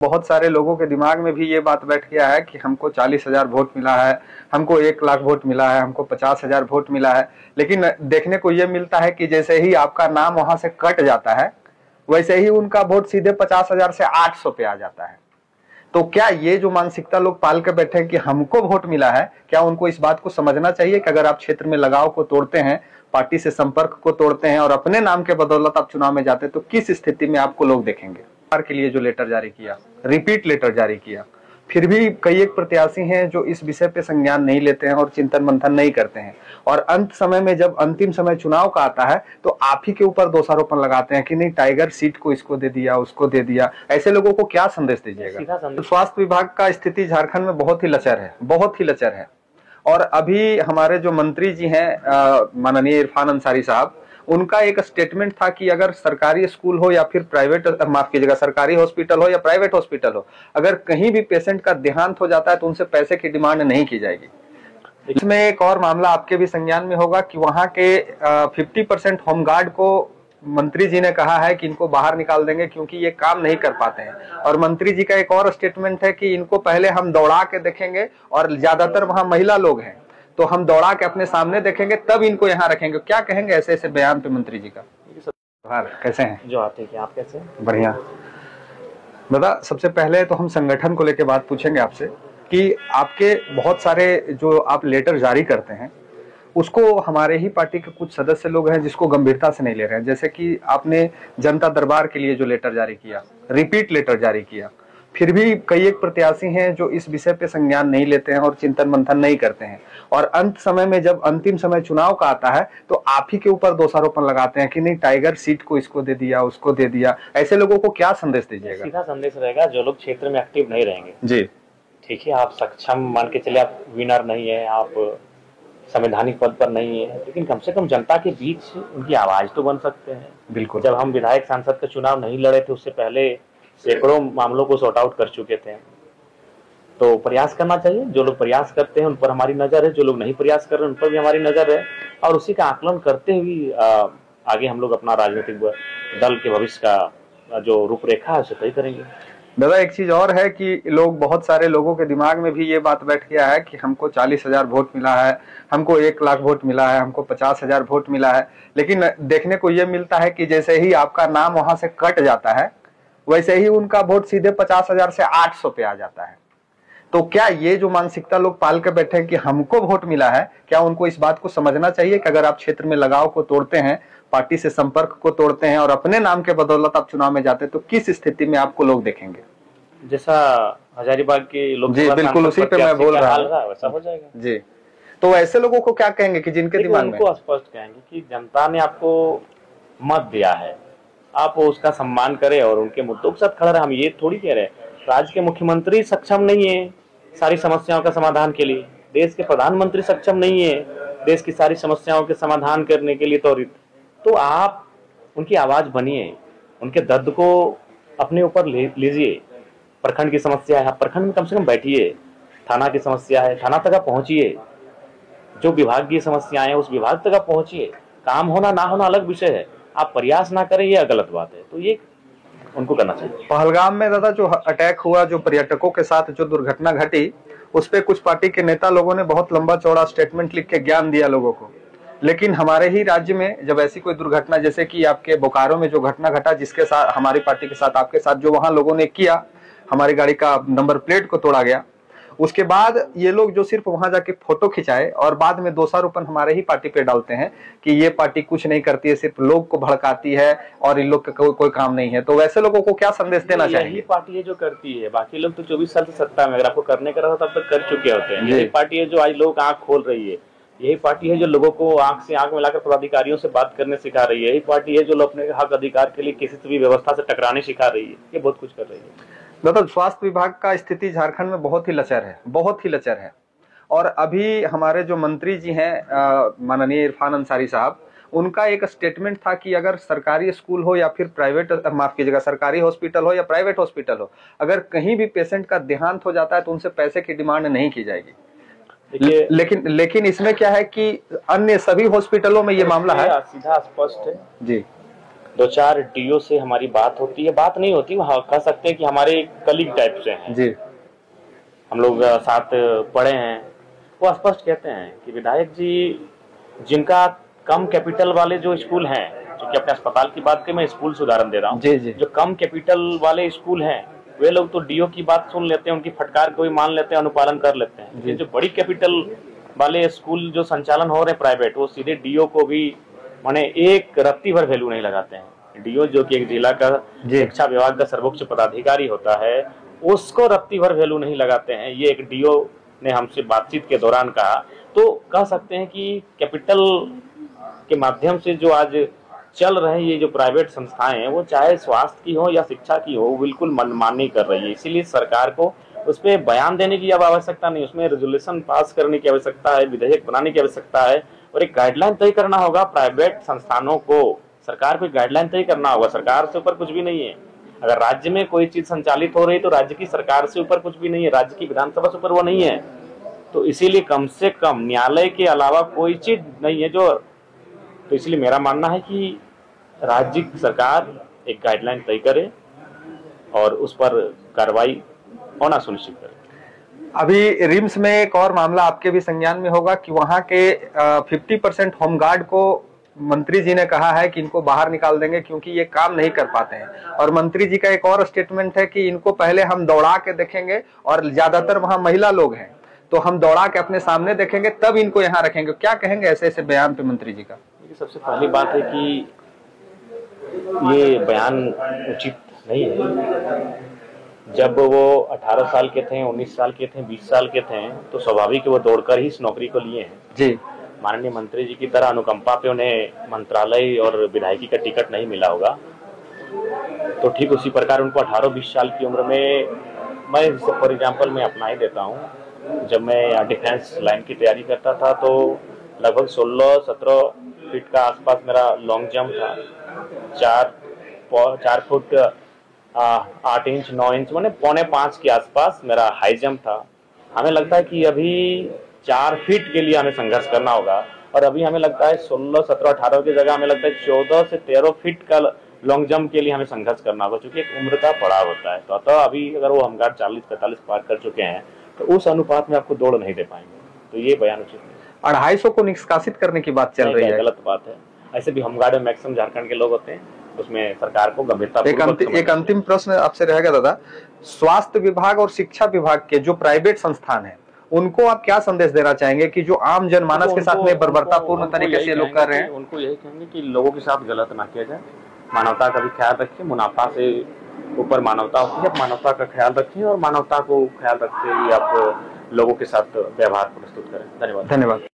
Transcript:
बहुत सारे लोगों के दिमाग में भी ये बात बैठ गया है कि हमको 40,000 वोट मिला है, हमको 1 लाख वोट मिला है, हमको 50,000 वोट मिला है। लेकिन देखने को ये मिलता है कि जैसे ही आपका नाम वहां से कट जाता है, वैसे ही उनका वोट सीधे 50,000 से 800 पे आ जाता है। तो क्या ये जो मानसिकता लोग पाल के बैठे हैं कि हमको वोट मिला है, क्या उनको इस बात को समझना चाहिए कि अगर आप क्षेत्र में लगाव को तोड़ते हैं, पार्टी से संपर्क को तोड़ते हैं और अपने नाम के बदौलत आप चुनाव में जाते हैं, तो किस स्थिति में आपको लोग देखेंगे। के लिए जो लेटर जारी किया, रिपीट लेटर जारी किया, फिर भी कई एक प्रत्याशी हैं जो इस विषय पे संज्ञान नहीं लेते हैं और चिंतन मंथन नहीं करते हैं, और अंत समय में जब अंतिम समय चुनाव का आता है तो आप ही के ऊपर दोषारोपण लगाते हैं कि नहीं टाइगर सीट को इसको दे दिया, उसको दे दिया। ऐसे लोगों को क्या संदेश दीजिएगा। स्वास्थ्य विभाग का स्थिति झारखंड में बहुत ही लचर है, बहुत ही लचर है। और अभी हमारे जो मंत्री जी हैं माननीय इरफान अंसारी साहब, उनका एक स्टेटमेंट था कि अगर सरकारी स्कूल हो या फिर प्राइवेट, माफ कीजिएगा, सरकारी हॉस्पिटल हो या प्राइवेट हॉस्पिटल हो, अगर कहीं भी पेशेंट का देहांत हो जाता है तो उनसे पैसे की डिमांड नहीं की जाएगी। इसमें एक और मामला आपके भी संज्ञान में होगा कि वहां के 50% होमगार्ड को मंत्री जी ने कहा है कि इनको बाहर निकाल देंगे क्योंकि ये काम नहीं कर पाते हैं। और मंत्री जी का एक और स्टेटमेंट है कि इनको पहले हम दौड़ा के देखेंगे, और ज्यादातर वहां महिला लोग हैं तो हम दौड़ा के अपने सामने देखेंगे तब इनको यहाँ रखेंगे। क्या कहेंगे ऐसे ऐसे बयान पे मंत्री जी का। कैसे हैं जो आते हैं, आप कैसे हैं? बढ़िया। दादा, सबसे पहले तो हम संगठन को लेकर बात पूछेंगे आपसे कि आपके बहुत सारे जो आप लेटर जारी करते हैं उसको हमारे ही पार्टी के कुछ सदस्य लोग हैं जिसको गंभीरता से नहीं ले रहे हैं। जैसे कि आपने जनता दरबार के लिए जो लेटर जारी किया, रिपीट लेटर जारी किया, फिर भी कई एक प्रत्याशी हैं जो इस विषय पे संज्ञान नहीं लेते हैं और चिंतन मंथन नहीं करते हैं, और अंत समय में जब अंतिम समय चुनाव का आता है तो आप ही के ऊपर दोषारोपण लगाते हैं कि नहीं टाइगर सीट को इसको दे दिया, उसको दे दिया। ऐसे लोगों को क्या संदेश दीजिएगा। सीधा संदेश रहेगा, जो लोग क्षेत्र में एक्टिव नहीं रहेंगे जी, ठीक है, आप सक्षम मान के चले, आप विनर नहीं है, आप संवैधानिक पद पर नहीं है, लेकिन कम से कम जनता के बीच उनकी आवाज तो बन सकते हैं। बिल्कुल। जब हम विधायक सांसद का चुनाव नहीं लड़े थे उससे पहले सैकड़ों मामलों को सॉर्ट आउट कर चुके थे। तो प्रयास करना चाहिए, जो लोग प्रयास करते हैं उन पर हमारी नजर है, जो लोग नहीं प्रयास कर रहे उन पर भी हमारी नजर है, और उसी का आकलन करते हुए आगे हम लोग अपना राजनीतिक दल के भविष्य का जो रूपरेखा है उसे तय करेंगे। दादा, एक चीज और है कि लोग, बहुत सारे लोगों के दिमाग में भी ये बात बैठ गया है कि हमको 40,000 वोट मिला है, हमको 1 लाख वोट मिला है, हमको 50,000 वोट मिला है। लेकिन देखने को ये मिलता है कि जैसे ही आपका नाम वहां से कट जाता है वैसे ही उनका वोट सीधे 50,000 से 800 पे आ जाता है। तो क्या ये जो मानसिकता लोग पाल के बैठे हैं कि हमको वोट मिला है, क्या उनको इस बात को समझना चाहिए कि अगर आप क्षेत्र में लगाव को तोड़ते हैं, पार्टी से संपर्क को तोड़ते हैं और अपने नाम के बदौलत आप चुनाव में जाते हैं, तो किस स्थिति में आपको लोग देखेंगे। जैसा हजारीबाग के लोग, जी बिल्कुल, उसी पे मैं बोल रहा हूँ, वैसा हो जाएगा जी। तो ऐसे लोगों को क्या कहेंगे कि जिनके दिमाग में, उनको स्पष्ट कहेंगे कि जनता ने आपको मत दिया है, आप उसका सम्मान करें और उनके मुद्दों के साथ खड़ा रहे। हम ये थोड़ी कह रहे हैं राज्य के मुख्यमंत्री सक्षम नहीं है सारी समस्याओं का समाधान के लिए, देश के प्रधानमंत्री सक्षम नहीं है देश की सारी समस्याओं के समाधान करने के लिए त्वरित, तो आप उनकी आवाज बनिए, उनके दर्द को अपने ऊपर लीजिए। प्रखंड की समस्या है, आप प्रखंड में कम से कम बैठिए, थाना की समस्या है थाना तक आप पहुंचिए, जो विभागीय समस्याएं हैं उस विभाग तक आप पहुंचिए। काम होना ना होना अलग विषय है, आप प्रयास ना करें ये गलत बात है, तो ये उनको करना चाहिए। पहलगाम में दादा जो अटैक हुआ, जो पर्यटकों के साथ जो दुर्घटना घटी, उस पे कुछ पार्टी के नेता लोगों ने बहुत लंबा चौड़ा स्टेटमेंट लिख के ज्ञान दिया लोगों को। लेकिन हमारे ही राज्य में जब ऐसी कोई दुर्घटना, जैसे कि आपके बोकारो में जो घटना घटा, जिसके साथ हमारी पार्टी के साथ, आपके साथ जो वहां लोगों ने किया, हमारी गाड़ी का नंबर प्लेट को तोड़ा गया, उसके बाद ये लोग जो सिर्फ वहां जाके फोटो खिंचाए और बाद में दोषारोपण हमारे ही पार्टी पे डालते हैं कि ये पार्टी कुछ नहीं करती है, सिर्फ लोग को भड़काती है और इन लोग का कोई काम नहीं है। तो वैसे लोगों को क्या संदेश देना चाहिए। यही पार्टी है जो करती है, बाकी लोग तो 24 साल से सत्ता में, अगर आपको करने का रहा तब तक कर चुके होते हैं। यही पार्टी है जो आज लोग आंख खोल रही है, यही पार्टी है जो लोगों को आंख से आंख मिलाकर पदाधिकारियों से बात करने सिखा रही है, यही पार्टी है जो लोग अपने हक अधिकार के लिए किसी से भी व्यवस्था से टकराने सिखा रही है। ये बहुत कुछ कर रही है। मतलब स्वास्थ्य विभाग का स्थिति झारखंड में बहुत ही लचर है, बहुत ही लचर है। और अभी हमारे जो मंत्री जी हैं माननीय इरफान अंसारी साहब, उनका एक स्टेटमेंट था कि अगर सरकारी स्कूल हो या फिर प्राइवेट, माफ कीजिएगा, सरकारी हॉस्पिटल हो या प्राइवेट हॉस्पिटल हो, अगर कहीं भी पेशेंट का देहांत हो जाता है तो उनसे पैसे की डिमांड नहीं की जाएगी। लेकिन इसमें क्या है कि अन्य सभी हॉस्पिटलों में ये मामला है, सीधा स्पष्ट है जी। दो चार डीओ से हमारी बात होती है, बात नहीं होती, वो कह सकते हैं कि हमारे कलीग टाइप से हैं जी। हम लोग साथ पढ़े हैं। वो स्पष्ट कहते हैं कि विधायक जी, जिनका कम कैपिटल वाले जो स्कूल हैं, क्योंकि अपने अस्पताल की बात की मैं स्कूल से उदाहरण दे रहा हूँ, जी जी। जो कम कैपिटल वाले स्कूल हैं वे लोग तो डीओ की बात सुन लेते हैं, उनकी फटकार को भी मान लेते हैं, अनुपालन कर लेते हैं। लेकिन जो बड़ी कैपिटल वाले स्कूल जो संचालन हो रहे हैं प्राइवेट, वो सीधे डीओ को भी माने एक रत्ती भर वैल्यू नहीं लगाते हैं। डीओ जो कि एक जिला का शिक्षा विभाग का सर्वोच्च पदाधिकारी होता है, उसको रत्ती भर वैल्यू नहीं लगाते हैं। ये एक डीओ ने हमसे बातचीत के दौरान कहा। तो कह सकते हैं कि कैपिटल के माध्यम से जो आज चल रहे ये जो प्राइवेट संस्थाएं हैं, वो चाहे स्वास्थ्य की हो या शिक्षा की हो, वो बिल्कुल मनमानी कर रही है। इसीलिए सरकार को उस पर बयान देने की अब आवश्यकता नहीं, उसमें रेजोल्यूशन पास करने की आवश्यकता है, विधेयक बनाने की आवश्यकता है और एक गाइडलाइन तय करना होगा प्राइवेट संस्थानों को। सरकार को गाइडलाइन तय करना होगा, सरकार से ऊपर कुछ भी नहीं है। अगर राज्य में कोई चीज संचालित हो रही है तो राज्य की सरकार से ऊपर कुछ भी नहीं है, राज्य की विधानसभा से ऊपर वो नहीं है। तो इसीलिए कम से कम न्यायालय के अलावा कोई चीज नहीं है जो, तो इसलिए मेरा मानना है कि राज्य सरकार एक गाइडलाइन तय करे और उस पर कार्रवाई होना सुनिश्चित करे। अभी रिम्स में एक और मामला आपके भी संज्ञान में होगा कि वहां के 50% होमगार्ड को मंत्री जी ने कहा है कि इनको बाहर निकाल देंगे क्योंकि ये काम नहीं कर पाते हैं। और मंत्री जी का एक और स्टेटमेंट है कि इनको पहले हम दौड़ा के देखेंगे और ज्यादातर वहां महिला लोग हैं, तो हम दौड़ा के अपने सामने देखेंगे तब इनको यहाँ रखेंगे। क्या कहेंगे ऐसे ऐसे बयान पे मंत्री जी का? सबसे पहली बात है कि ये बयान उचित नहीं है। जब वो 18 साल के थे, 19 साल के थे, 20 साल के थे, तो स्वाभाविक है वो दौड़कर ही इस नौकरी को लिए हैं जी। माननीय मंत्री जी की तरह अनुकंपा पे उन्हें मंत्रालय और विधायकी का टिकट नहीं मिला होगा। तो ठीक उसी प्रकार उनको 18-20 साल की उम्र में, मैं फॉर एग्जाम्पल मैं अपना ही देता हूँ, जब मैं डिफेंस लाइन की तैयारी करता था तो लगभग 16-17 फीट का आसपास मेरा लॉन्ग जंप था, 4 फुट 8 इंच 9 इंच मैंने 4.25 के आसपास मेरा हाई जंप था। हमें लगता है कि अभी 4 फीट के लिए हमें संघर्ष करना होगा और अभी हमें लगता है 16, 17, 18 की जगह हमें लगता है 14 से 13 फीट का लॉन्ग जंप के लिए हमें संघर्ष करना होगा, क्योंकि एक उम्र का पड़ाव होता है। तो अतः अभी अगर वो होमगार्ड 40-45 पार कर चुके हैं तो उस अनुपात में आपको दौड़ नहीं दे पाएंगे। तो ये बयान उचित नहीं। 250 को निष्कासित करने की बात चल रही है, गलत बात है। ऐसे भी होमगार्ड में मैक्सिमम झारखंड के लोग होते हैं, उसमें सरकार को गंभीरता। एक अंतिम प्रश्न आपसे रहेगा दादा, स्वास्थ्य विभाग और शिक्षा विभाग के जो प्राइवेट संस्थान हैं उनको आप क्या संदेश देना चाहेंगे कि जो आम जनमानस के साथ में बर्बरतापूर्ण तरीके से लोग कर रहे हैं? उनको यही कहेंगे कि लोगों के साथ गलत ना किया जाए, मानवता का भी ख्याल रखिए। मुनाफा से ऊपर मानवता होती है, मानवता का ख्याल रखिए और मानवता को ख्याल रखते हुए आप लोगों के साथ व्यवहार प्रस्तुत करें। धन्यवाद।